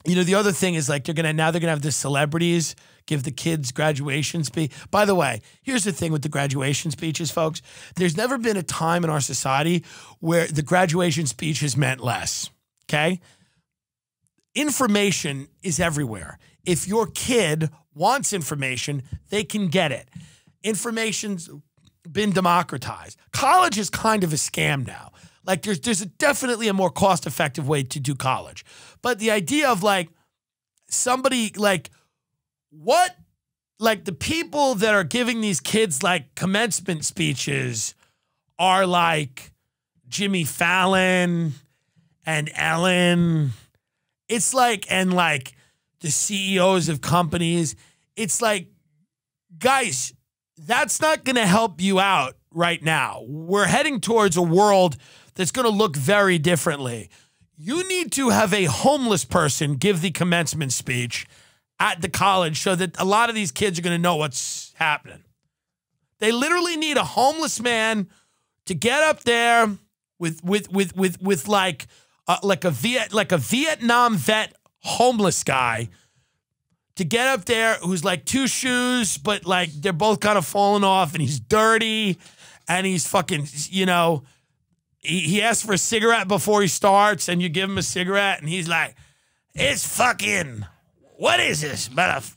You know, the other thing is like now they're gonna have the celebrities give the kids graduation speech. By the way, here's the thing with the graduation speeches, folks. There's never been a time in our society where the graduation speech has meant less, okay? Information is everywhere. If your kid wants information, they can get it. Information's been democratized. College is kind of a scam now. Like there's definitely a more cost-effective way to do college. But the idea of like somebody like what, like the people that are giving these kids like commencement speeches are like Jimmy Fallon and Ellen. It's like, and like the CEOs of companies. It's like, guys, that's not going to help you out right now. We're heading towards a world that's going to look very differently. You need to have a homeless person give the commencement speech at the college so that a lot of these kids are going to know what's happening. They literally need a homeless man to get up there with like a Vietnam vet homeless guy to get up there who's like two shoes, but like they're both kind of falling off and he's dirty and he's fucking, you know, he asks for a cigarette before he starts and you give him a cigarette and he's like, it's fucking, what is this?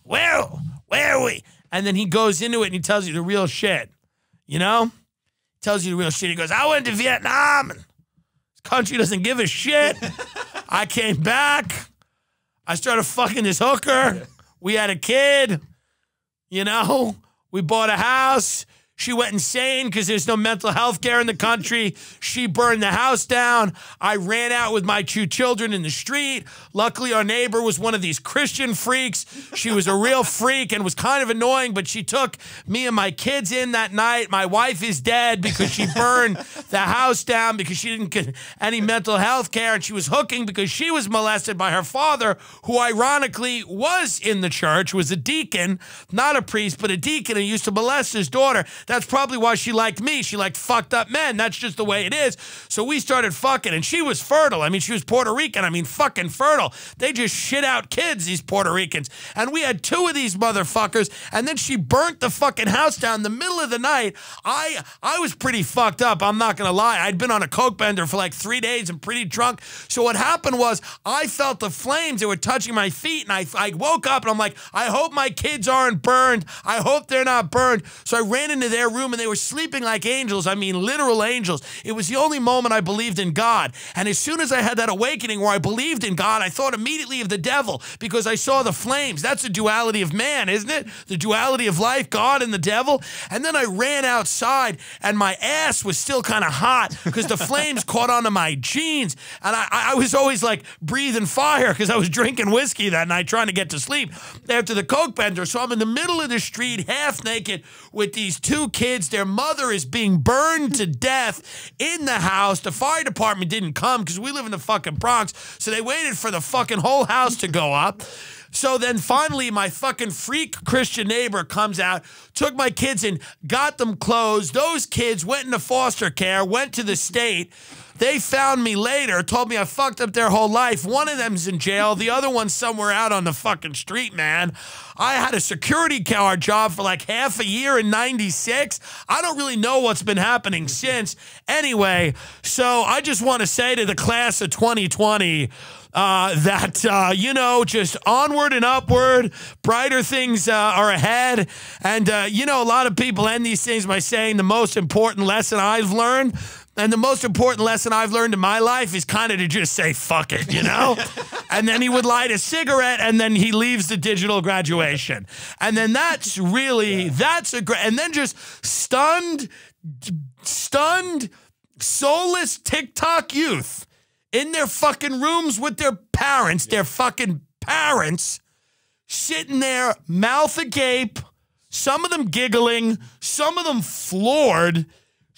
Where are we? And then he goes into it and he tells you the real shit, you know? Tells you the real shit. He goes, I went to Vietnam and this country doesn't give a shit. I came back. I started fucking this hooker. We had a kid, you know? We bought a house. She went insane because there's no mental health care in the country. She burned the house down. I ran out with my two children in the street. Luckily, our neighbor was one of these Christian freaks. She was a real freak and was kind of annoying, but she took me and my kids in that night. My wife is dead because she burned the house down because she didn't get any mental health care, and she was hooking because she was molested by her father, who ironically was in the church, was a deacon, not a priest, but a deacon who used to molest his daughter. That's probably why she liked me. She liked fucked up men. That's just the way it is. So we started fucking, and she was fertile. I mean, she was Puerto Rican. I mean, fucking fertile. They just shit out kids, these Puerto Ricans. And we had two of these motherfuckers, and then she burnt the fucking house down in the middle of the night. I was pretty fucked up. I'm not going to lie. I'd been on a coke bender for like 3 days and pretty drunk. So what happened was I felt the flames. They were touching my feet, and I woke up, and I'm like, I hope my kids aren't burned. I hope they're not burned. So I ran into their room and they were sleeping like angels. I mean, literal angels. It was the only moment I believed in God. And as soon as I had that awakening where I believed in God, I thought immediately of the devil because I saw the flames. That's the duality of man, isn't it? The duality of life, God and the devil. And then I ran outside and my ass was still kind of hot because the flames caught onto my jeans. And I was always like breathing fire because I was drinking whiskey that night trying to get to sleep after the coke bender. So I'm in the middle of the street, half naked, with these two kids. Their mother is being burned to death in the house. The fire department didn't come because we live in the fucking Bronx, so they waited for the fucking whole house to go up. So then finally my fucking freak Christian neighbor comes out, took my kids and got them clothes. Those kids went into foster care, went to the state. They found me later, told me I fucked up their whole life. One of them's in jail. The other one's somewhere out on the fucking street, man. I had a security guard job for like half a year in '96. I don't really know what's been happening since. Anyway, so I just want to say to the class of 2020, that, you know, just onward and upward, brighter things are ahead. And, you know, a lot of people end these things by saying the most important lesson I've learned. And the most important lesson I've learned in my life is kind of to just say, fuck it, you know? And then he would light a cigarette and then he leaves the digital graduation. And then that's really, that's a great, and then just stunned, soulless TikTok youth in their fucking rooms with their parents, their fucking parents, sitting there, mouth agape, some of them giggling, some of them floored,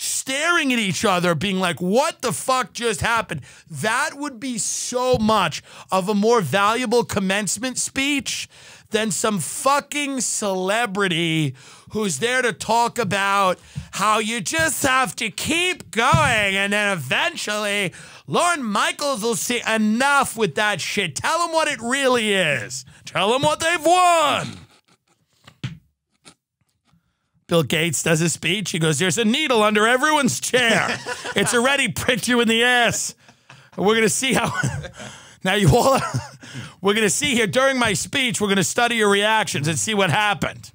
staring at each other, being like, what the fuck just happened? That would be so much of a more valuable commencement speech than some fucking celebrity who's there to talk about how you just have to keep going and then eventually Lorne Michaels will see. Enough with that shit. Tell them what it really is. Tell them what they've won. Bill Gates does a speech. He goes, there's a needle under everyone's chair. It's already pricked you in the ass. We're going to see how... Now you all... We're going to see here during my speech, we're going to study your reactions and see what happened.